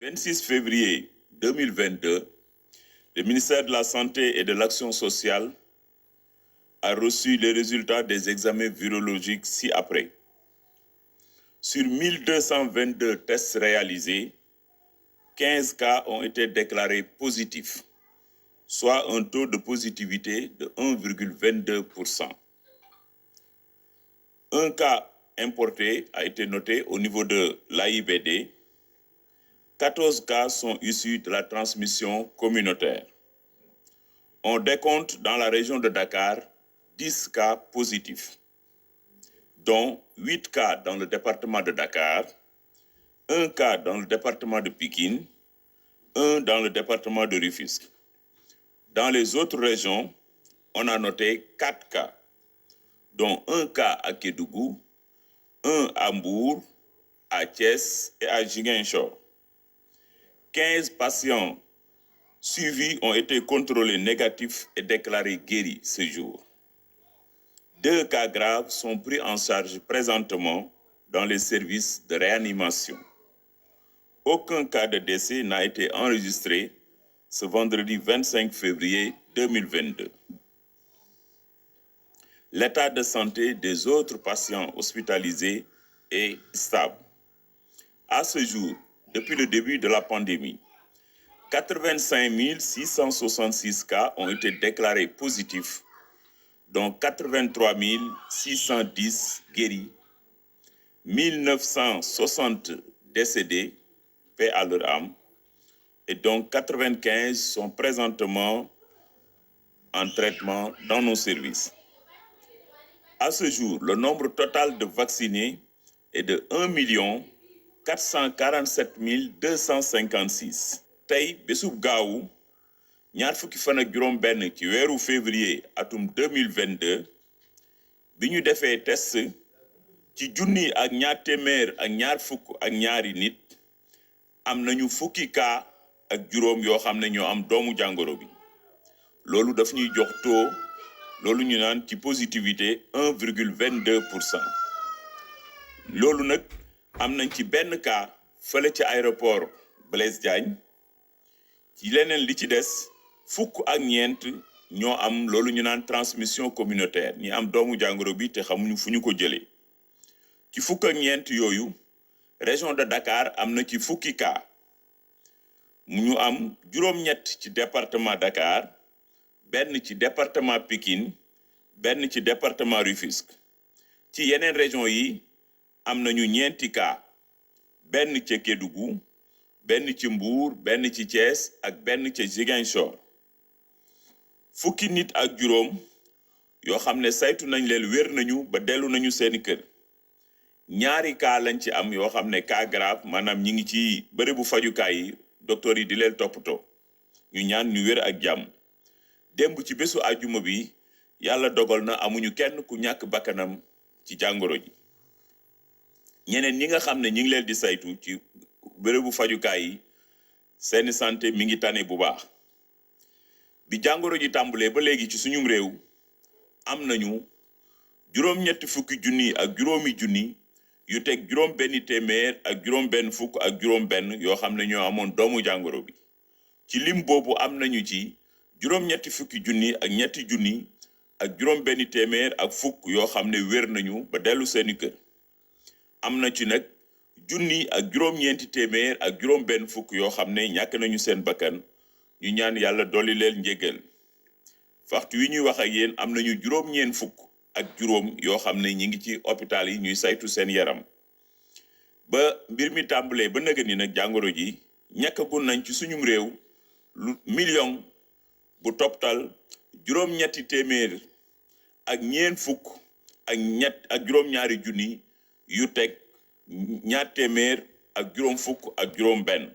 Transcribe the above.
26 février 2022, le ministère de la Santé et de l'Action sociale a reçu les résultats des examens virologiques ci-après. Sur 1222 tests réalisés, 15 cas ont été déclarés positifs, soit un taux de positivité de 1,22%. Un cas importé a été noté au niveau de l'AIBD. 14 cas sont issus de la transmission communautaire. On décompte dans la région de Dakar 10 cas positifs, dont 8 cas dans le département de Dakar, 1 cas dans le département de Pikine, 1 dans le département de Rufisque. Dans les autres régions, on a noté 4 cas, dont 1 cas à Kédougou, 1 à Mbour, à Thiès et à Ziguinchor. 15 patients suivis ont été contrôlés négatifs et déclarés guéris ce jour. 2 cas graves sont pris en charge présentement dans les services de réanimation. Aucun cas de décès n'a été enregistré ce vendredi 25 février 2022. L'état de santé des autres patients hospitalisés est stable. À ce jour, depuis le début de la pandémie, 85 666 cas ont été déclarés positifs, dont 83 610 guéris, 1960 décédés, paix à leur âme, et donc 95 sont présentement en traitement dans nos services. À ce jour, le nombre total de vaccinés est de 1 447 256. tey bésub gaawu ñaar fukki fan ak juróom benn ci weeru février atum 2022 bi ñu defee test ci junni ak ñaar téeméer ak ñaar fukk ak ñaari nit am nañu fukki cas ak juróom yoo xam ne ñoo am doomu jàngoro bi loolu daf ñuy jox taux loolu ñu naan ci positivité 1,22%. loolu nag am nañ ci benn cas fële ci aéroport Blaise Diagne ci leneen li ci des fukk ak ñeent ñoo am loolu ñu naan transmission communautaire ñi am doomu jàngoro bi te xamuñu fu ñu ko jëlee ci fukk ak ñeent yooyu région de Dakar am na ci fukki cas ñu am juróom-ñett ci département Dakar benn ci département Pikine benn ci département Rufisque ci yeneen région yi am nañu ñeenti cas benn ca Kédougou benn ci Mbour benn ci Thiès ak benn ca Ziguinchor fukki nit ak juróom yoo xam ne saytu nañ leen wér nañu ba dellu nañu seeni kër ñaari cas lañ ci am yoo xam ne cas grave maanaam ñi ngi ci bërëbu fajukaay yi docteur yi di leen toppatoo ñu ñaan ñu wér ak jàmm démb ci bésu àjjuma bi yàlla dogal na amuñu kenn ku ñàkk bakkanam ci jàngoro ji ñeneen ñi nga xam ne ñi ngi leen di saytu ci bërëbu fajukaay yi seeni santé mi ngi tane bu baax bi jàngoro ji tàmbalee ba léegi ci suñum réew am nañu juróom-ñetti fukki junni ak juróomi junni yu teg juróom benn téeméer ak juróom benn fukk ak juróom benn yoo xam ne ñoo amoon doomu jàngoro bi ci lim boobu am nañu ci juróom-ñetti fukki junni ak ñetti junni ak juróom benn téeméer ak fukk yoo xam ne wér nañu ba dellu seeni kër am na ci nag junni ak juróom-ñeenti téeméer ak juróom benn fukk yoo xam ne ñàkk nañu seen bakkan ñu ñaan yàlla dolli leen njéggal waxtu wi ñuy wax ak yéen am nañu juróom-ñeent fukk ak juróom yoo xam ne ñi ngi ci hôpital yi ñuy saytu seen yaram ba mbir mi tàmbalee ba nëgë ni nag jàngoro ji ñàkkagul nañ ci suñum réew lu million bu toptal juróom-ñetti téeméer ak ñeent fukk ak ñett ak juróom-ñaari junni yu teg ñaar téeméer ak juróom fukk ak juróom benn